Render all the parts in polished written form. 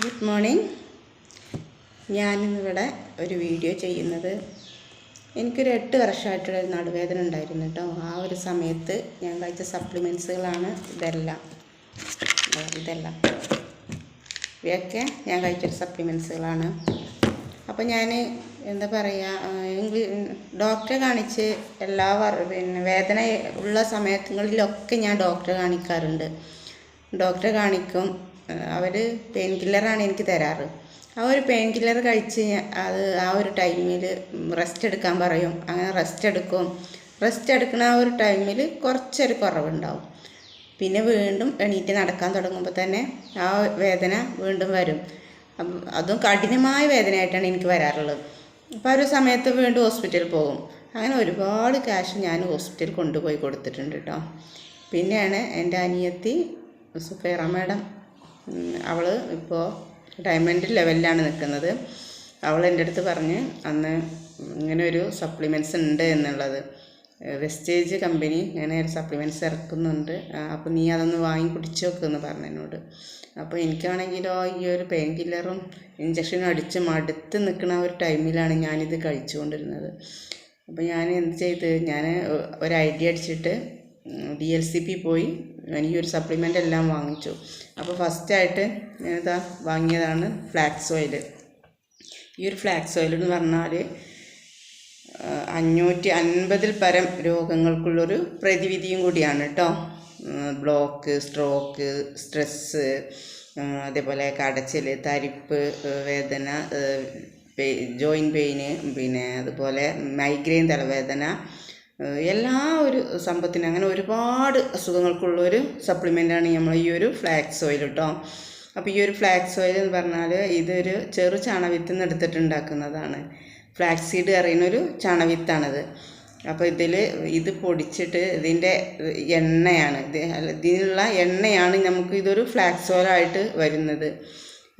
Good morning. ഞാനിന്നിവിടെ ഒരു video ചെയ്യുന്നത് എനിക്കൊരു 8 വർഷമായിട്ടുള്ളൊരു നടുവേദന ഉണ്ടായിരുന്നു കേട്ടോ. ആ ഒരു സമയത്ത് ഞാൻ കഴിച്ച സപ്ലിമെൻറ്റ്സുകളാണ് ഇതെല്ലാം. ഇവയൊക്കെ ഞാൻ കഴിച്ചൊരു സപ്ലിമെൻറ്റ്സുകളാണ്. അപ്പോൾ ഞാൻ എന്താ പറയുക, ഡോക്ടറെ കാണിച്ച് വേദന ഉള്ള സമയങ്ങളിലൊക്കെ ഞാൻ ഡോക്ടറെ കാണിക്കാറുണ്ട്. ഡോക്ടറെ കാണിക്കും. അവർ പെയിൻ കില്ലറാണ് എനിക്ക് തരാറ്. ആ ഒരു പെയിൻ കില്ലർ കഴിച്ച് അത് ആ ഒരു ടൈമിൽ റെസ്റ്റ് എടുക്കാൻ പറയും. അങ്ങനെ റെസ്റ്റ് എടുക്കും. റെസ്റ്റ് എടുക്കുന്ന ആ ഒരു ടൈമിൽ കുറച്ചൊരു കുറവുണ്ടാവും. പിന്നെ വീണ്ടും എണീറ്റ് നടക്കാൻ തുടങ്ങുമ്പോൾ തന്നെ ആ വേദന വീണ്ടും വരും. അതും കഠിനമായ വേദനയായിട്ടാണ് എനിക്ക് വരാറുള്ളത്. അപ്പോൾ ആ ഒരു സമയത്ത് വീണ്ടും ഹോസ്പിറ്റലിൽ പോകും. അങ്ങനെ ഒരുപാട് ക്യാഷ് ഞാൻ ഹോസ്പിറ്റലിൽ കൊണ്ടുപോയി കൊടുത്തിട്ടുണ്ട് കേട്ടോ. പിന്നെയാണ് എൻ്റെ അനിയത്തി സുഫൈറ മാഡം, അവൾ ഇപ്പോൾ ഡയമണ്ട് ലെവലിലാണ് നിൽക്കുന്നത്. അവൾ എൻ്റെ അടുത്ത് പറഞ്ഞ് അന്ന് ഇങ്ങനെ ഒരു സപ്ലിമെൻറ്റ്സ് ഉണ്ട് എന്നുള്ളത്. വെസ്റ്റേജ് കമ്പനി ഇങ്ങനെ ഒരു സപ്ലിമെൻറ്റ്സ് ഇറക്കുന്നുണ്ട്, അപ്പോൾ നീ അതൊന്ന് വാങ്ങി കുടിച്ച് നോക്കുമെന്ന് പറഞ്ഞു എന്നോട്. അപ്പോൾ എനിക്കാണെങ്കിലോ ഈ ഒരു പെയിൻ കില്ലറും ഇഞ്ചക്ഷനും അടിച്ച് മടുത്ത് നിൽക്കുന്ന ഒരു ടൈമിലാണ് ഞാനിത് കഴിച്ചുകൊണ്ടിരുന്നത്. അപ്പോൾ ഞാൻ എന്ത് ചെയ്ത്, ഞാൻ ഒരു ഐഡിയ അടിച്ചിട്ട് DLCP പോയി ഈ ഒരു സപ്ലിമെൻ്റ് എല്ലാം വാങ്ങിച്ചു. അപ്പോൾ ഫസ്റ്റായിട്ട് ഞാനിതാ വാങ്ങിയതാണ് ഫ്ലാക്സ് ഓയിൽ. ഈ ഒരു ഫ്ലാക്സ് ഓയിൽ എന്ന് പറഞ്ഞാൽ 550 പരം രോഗങ്ങൾക്കുള്ളൊരു പ്രതിവിധിയും കൂടിയാണ് കേട്ടോ. ബ്ലോക്ക്, സ്ട്രോക്ക്, സ്ട്രെസ്സ്, അതേപോലെ കടച്ചിൽ, തരിപ്പ്, വേദന, ജോയിൻറ്റ് പെയിന്, പിന്നെ അതുപോലെ മൈഗ്രെയിൻ, തലവേദന, എല്ലാ ഒരു സമ്പത്തിനും അങ്ങനെ ഒരുപാട് അസുഖങ്ങൾക്കുള്ളൊരു സപ്ലിമെൻ്റാണ് നമ്മൾ ഈ ഒരു ഫ്ലാക്സ് ഓയിൽ കേട്ടോ. അപ്പോൾ ഈ ഒരു ഫ്ലാക്സ് ഓയിൽ എന്ന് പറഞ്ഞാൽ ഇതൊരു ചെറു ചാണകവിത്തിൽ നിന്ന് എടുത്തിട്ടുണ്ടാക്കുന്നതാണ്. Flax seed അറിയുന്നൊരു ചാണകവിത്താണത്. അപ്പോൾ ഇത് പൊടിച്ചിട്ട് ഇതിൻ്റെ എണ്ണയാണ്, ഇതിനുള്ള എണ്ണയാണ് നമുക്ക് ഇതൊരു ഫ്ലാക്സ് ഓയിലായിട്ട് വരുന്നത്.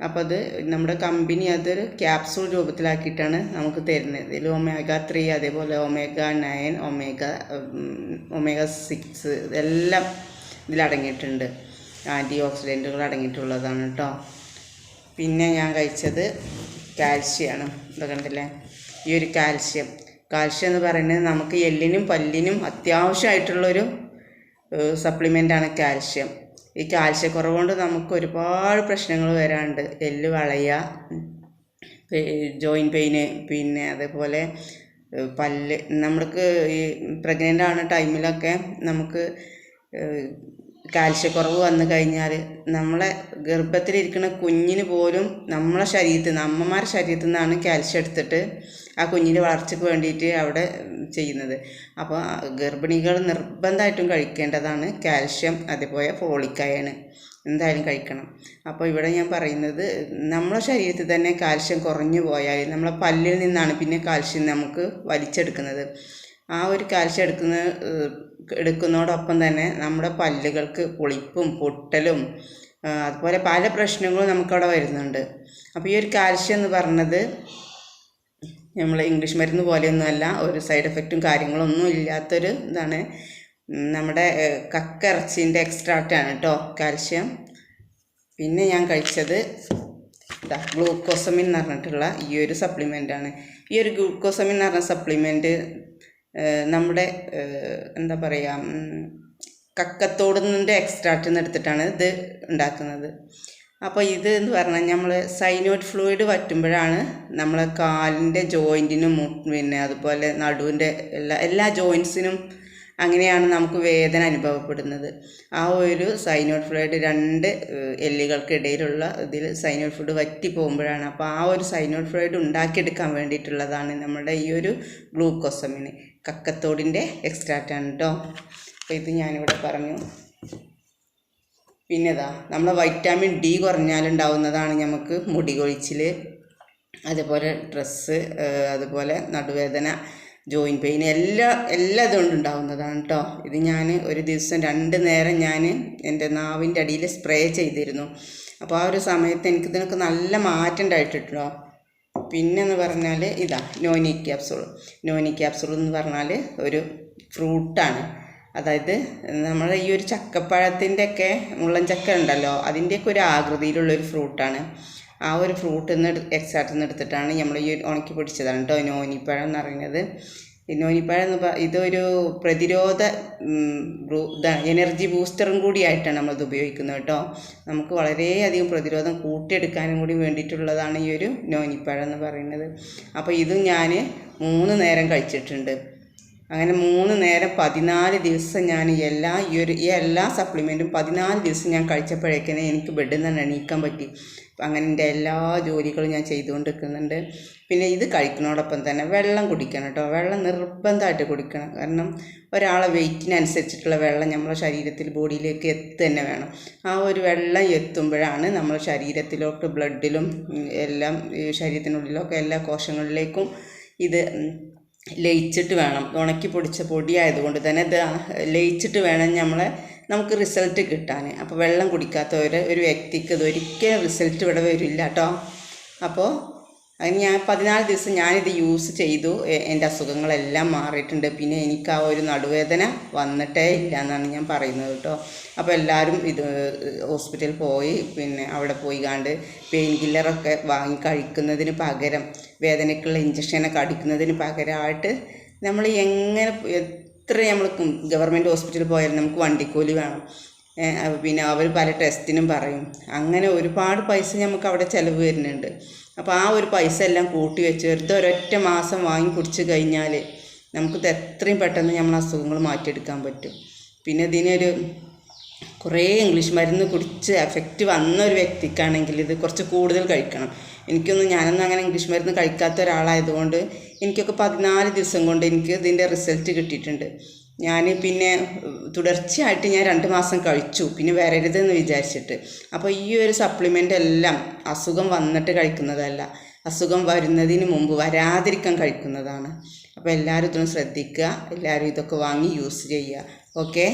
അപ്പോൾ അത് നമ്മുടെ കമ്പനി അതൊരു ക്യാപ്സൂൾ രൂപത്തിലാക്കിയിട്ടാണ് നമുക്ക് തരുന്നത്. ഇതിൽ omega-3, അതേപോലെ omega-9, omega-6 ഇതെല്ലാം ഇതിലടങ്ങിയിട്ടുണ്ട്. ആൻറ്റി ഓക്സിഡൻറ്റുകൾ അടങ്ങിയിട്ടുള്ളതാണ് കേട്ടോ. പിന്നെ ഞാൻ കഴിച്ചത് കാൽഷ്യമാണ്. ഇതൊക്കെ കണ്ടില്ലേ, ഈ ഒരു കാൽഷ്യം എന്ന് പറയുന്നത് നമുക്ക് എല്ലിനും പല്ലിനും അത്യാവശ്യമായിട്ടുള്ളൊരു സപ്ലിമെൻ്റാണ് കാൽഷ്യം. ഈ കാൽഷ്യക്കുറവ് കൊണ്ട് നമുക്ക് ഒരുപാട് പ്രശ്നങ്ങൾ വരാറുണ്ട്. എല്ല് വളയുക, ജോയിൻറ്റ് പെയിന്, പിന്നെ അതേപോലെ പല്ല്. നമ്മൾക്ക് ഈ പ്രഗ്നൻ്റ് ആവുന്ന ടൈമിലൊക്കെ നമുക്ക് കാൽഷ്യക്കുറവ് വന്നു കഴിഞ്ഞാൽ നമ്മളെ ഗർഭത്തിലിരിക്കുന്ന കുഞ്ഞിന് പോലും നമ്മളെ ശരീരത്തിൽ നിന്ന്, അമ്മമാരുടെ ശരീരത്തിൽ നിന്നാണ് കാൽഷ്യം എടുത്തിട്ട് ആ കുഞ്ഞിൻ്റെ വളർച്ചയ്ക്ക് വേണ്ടിയിട്ട് അവിടെ ചെയ്യുന്നത്. അപ്പോൾ ഗർഭിണികൾ നിർബന്ധമായിട്ടും കഴിക്കേണ്ടതാണ് കാൽഷ്യം, അതേപോലെ ഫോളിക് അയൺ എന്തായാലും കഴിക്കണം. അപ്പോൾ ഇവിടെ ഞാൻ പറയുന്നത്, നമ്മളെ ശരീരത്തിൽ തന്നെ കാൽഷ്യം കുറഞ്ഞു പോയാൽ നമ്മളെ പല്ലിൽ നിന്നാണ് പിന്നെ കാൽഷ്യം നമുക്ക് വലിച്ചെടുക്കുന്നത്. ആ ഒരു കാൽഷ്യം എടുക്കുന്നതോടൊപ്പം തന്നെ നമ്മുടെ പല്ലുകൾക്ക് പുളിപ്പും പൊട്ടലും അതുപോലെ പല പ്രശ്നങ്ങളും നമുക്കവിടെ വരുന്നുണ്ട്. അപ്പോൾ ഈ ഒരു കാൽഷ്യം എന്ന് പറഞ്ഞത് നമ്മൾ ഇംഗ്ലീഷ് മരുന്ന് പോലെയൊന്നുമല്ല, ഒരു സൈഡ് എഫക്റ്റും കാര്യങ്ങളൊന്നും ഇല്ലാത്തൊരു ഇതാണ്. നമ്മുടെ കക്കിറച്ചിൻ്റെ എക്സ്ട്രാക്റ്റാണ് കേട്ടോ കാൽഷ്യം. പിന്നെ ഞാൻ കഴിച്ചത് ഗ്ലൂക്കോസമിൻ എന്ന് പറഞ്ഞിട്ടുള്ള ഈ ഒരു സപ്ലിമെൻ്റാണ്. ഈ ഒരു ഗ്ലൂക്കോസമിൻ എന്ന് പറഞ്ഞ സപ്ലിമെൻറ്റ് നമ്മുടെ എന്താ പറയുക, കക്കത്തോടിൻ്റെ എക്സ്ട്രാക്റ്റിൽ നിന്ന് എടുത്തിട്ടാണ് ഇത് ഉണ്ടാക്കുന്നത്. അപ്പോൾ ഇത് എന്ന് പറഞ്ഞാൽ നമ്മൾ സൈനോഡ് ഫ്ലൂയിഡ് വറ്റുമ്പോഴാണ് നമ്മളെ കാലിൻ്റെ ജോയിൻറ്റിനും പിന്നെ അതുപോലെ നടുവിൻ്റെ എല്ലാ ജോയിൻറ്റ്സിനും അങ്ങനെയാണ് നമുക്ക് വേദന അനുഭവപ്പെടുന്നത്. ആ ഒരു സൈനോഡ് ഫ്ലൂയിഡ് 2 എല്ലുകൾക്കിടയിലുള്ള ഇതിൽ സൈനോഡ് ഫ്ലൂയിഡ് വറ്റി പോകുമ്പോഴാണ്. അപ്പോൾ ആ ഒരു സൈനോഡ് ഫ്ലൂയിഡ് ഉണ്ടാക്കിയെടുക്കാൻ വേണ്ടിയിട്ടുള്ളതാണ് നമ്മുടെ ഈ ഒരു ഗ്ലൂക്കോസമിന്. കക്കത്തോടിൻ്റെ എക്സ്ട്രാക്റ്റാണ് കേട്ടോ. അപ്പോൾ ഇത് ഞാനിവിടെ പറഞ്ഞു. പിന്നെ നമ്മളെ വൈറ്റാമിൻ D കുറഞ്ഞാലുണ്ടാവുന്നതാണ് നമുക്ക് മുടി കൊഴിച്ചിൽ, അതേപോലെ സ്ട്രെസ്സ്, അതുപോലെ നടുവേദന, ജോയിൻറ്റ് പെയിൻ, എല്ലാം ഇതുകൊണ്ട് ഉണ്ടാവുന്നതാണ് കേട്ടോ. ഇത് ഞാൻ ഒരു ദിവസം 2 നേരം ഞാൻ എൻ്റെ നാവിൻ്റെ അടിയിൽ സ്പ്രേ ചെയ്തിരുന്നു. അപ്പോൾ ആ ഒരു സമയത്ത് എനിക്കിതിനൊക്കെ നല്ല മാറ്റം ഉണ്ടായിട്ടോ. പിന്നെന്ന് പറഞ്ഞാൽ നോനി ക്യാപ്സൂൾ എന്ന് പറഞ്ഞാൽ ഒരു ഫ്രൂട്ടാണ്. അതായത് നമ്മുടെ ഈ ഒരു ചക്കപ്പഴത്തിൻ്റെയൊക്കെ മുള്ളൻ ചക്ക ഉണ്ടല്ലോ, അതിൻ്റെയൊക്കെ ഒരു ആകൃതിയിലുള്ളൊരു ഫ്രൂട്ടാണ്. ആ ഒരു ഫ്രൂട്ടിൽ നിന്ന് എക്സാക്റ്റിൽ നിന്ന് എടുത്തിട്ടാണ് നമ്മൾ ഈ ഉണക്കി പൊടിച്ചതാണ് കേട്ടോ നോനിപ്പഴം എന്ന് പറയുന്നത്. നോനിപ്പഴം എന്ന് ഇതൊരു പ്രതിരോധ എനർജി ബൂസ്റ്ററും കൂടിയായിട്ടാണ് നമ്മളിത് ഉപയോഗിക്കുന്നത് കേട്ടോ. നമുക്ക് വളരെയധികം പ്രതിരോധം കൂട്ടിയെടുക്കാനും കൂടി വേണ്ടിയിട്ടുള്ളതാണ് ഈ ഒരു നോനിപ്പഴം എന്ന് പറയുന്നത്. അപ്പോൾ ഇതും ഞാൻ 3 നേരം കഴിച്ചിട്ടുണ്ട്. അങ്ങനെ 3 നേരം 14 ദിവസം ഞാൻ ഈ എല്ലാ സപ്ലിമെൻറ്റും 14 ദിവസം ഞാൻ കഴിച്ചപ്പോഴേക്കിനെ എനിക്ക് ബെഡിൽ നിന്ന് എണീക്കാൻ പറ്റി. അങ്ങനെ എൻ്റെ എല്ലാ ജോലികളും ഞാൻ ചെയ്തുകൊണ്ടിരിക്കുന്നുണ്ട്. പിന്നെ ഇത് കഴിക്കുന്നതോടൊപ്പം തന്നെ വെള്ളം കുടിക്കണം കേട്ടോ. വെള്ളം നിർബന്ധമായിട്ട് കുടിക്കണം. കാരണം ഒരാളെ വെയിറ്റിനനുസരിച്ചിട്ടുള്ള വെള്ളം നമ്മുടെ ശരീരത്തിൽ ബോഡിയിലേക്ക് തന്നെ വേണം. ആ ഒരു വെള്ളം എത്തുമ്പോഴാണ് നമ്മുടെ ശരീരത്തിലോട്ട് ബ്ലഡിലും എല്ലാം ശരീരത്തിനുള്ളിലൊക്കെ എല്ലാ കോശങ്ങളിലേക്കും ഇത് ലയിച്ചിട്ട് വേണം. ഉണക്കി പൊടിച്ച പൊടിയായതുകൊണ്ട് തന്നെ ഇത് ലയിച്ചിട്ട് വേണം നമുക്ക് റിസൾട്ട് കിട്ടാൻ. അപ്പോൾ വെള്ളം കുടിക്കാത്ത ഒരു വ്യക്തിക്ക് ഇതൊരിക്കലും റിസൾട്ട് ഇവിടെ വരില്ല കേട്ടോ. അപ്പോൾ അതിന് ഞാൻ 14 ദിവസം ഞാനിത് യൂസ് ചെയ്തു. എൻ്റെ അസുഖങ്ങളെല്ലാം മാറിയിട്ടുണ്ട്. പിന്നെ എനിക്ക് ആ ഒരു നടുവേദന വന്നിട്ടേ ഇല്ല എന്നാണ് ഞാൻ പറയുന്നത് കേട്ടോ. അപ്പോൾ എല്ലാവരും ഇത് ഹോസ്പിറ്റലിൽ പോയി പിന്നെ അവിടെ പോയി കണ്ട് പെയിൻ കില്ലറൊക്കെ വാങ്ങി കഴിക്കുന്നതിന് പകരം വേദനയ്ക്കുള്ള ഇഞ്ചക്ഷനൊക്കെ അടിക്കുന്നതിന് പകരമായിട്ട് നമ്മൾ എത്ര നമ്മൾ ഗവൺമെൻറ് ഹോസ്പിറ്റലിൽ പോയാലും നമുക്ക് വണ്ടിക്കൂലി വേണം. പിന്നെ അവർ പല ടെസ്റ്റിനും പറയും. അങ്ങനെ ഒരുപാട് പൈസ നമുക്ക് അവിടെ ചിലവ് വരുന്നുണ്ട്. അപ്പോൾ ആ ഒരു പൈസ എല്ലാം കൂട്ടി വെച്ച് വെറുതെ ഒരൊറ്റ മാസം വാങ്ങി കുടിച്ച് കഴിഞ്ഞാൽ നമുക്കിത് എത്രയും പെട്ടെന്ന് നമ്മൾ അസുഖങ്ങൾ മാറ്റിയെടുക്കാൻ പറ്റും. പിന്നെ ഇതിനൊരു കുറേ ഇംഗ്ലീഷ് മരുന്ന് കുടിച്ച് എഫക്റ്റ് വന്ന ഒരു വ്യക്തിക്കാണെങ്കിൽ ഇത് കുറച്ച് കൂടുതൽ കഴിക്കണം. ഞാനൊന്നും അങ്ങനെ ഇംഗ്ലീഷ് മരുന്ന് കഴിക്കാത്ത ഒരാളായതുകൊണ്ട് എനിക്കൊക്കെ 14 ദിവസം കൊണ്ട് എനിക്ക് ഇതിൻ്റെ റിസൾട്ട് കിട്ടിയിട്ടുണ്ട്. ഞാൻ പിന്നെ തുടർച്ചയായിട്ട് ഞാൻ 2 മാസം കഴിച്ചു. പിന്നെ വരരുതെന്ന് വിചാരിച്ചിട്ട്. അപ്പോൾ ഈ ഒരു സപ്ലിമെൻ്റ് എല്ലാം അസുഖം വന്നിട്ട് കഴിക്കുന്നതല്ല, അസുഖം വരുന്നതിന് മുമ്പ് വരാതിരിക്കാൻ കഴിക്കുന്നതാണ്. അപ്പോൾ എല്ലാവരും ഇതൊന്ന് ശ്രദ്ധിക്കുക. എല്ലാവരും ഇതൊക്കെ വാങ്ങി യൂസ് ചെയ്യുക. ഓക്കെ.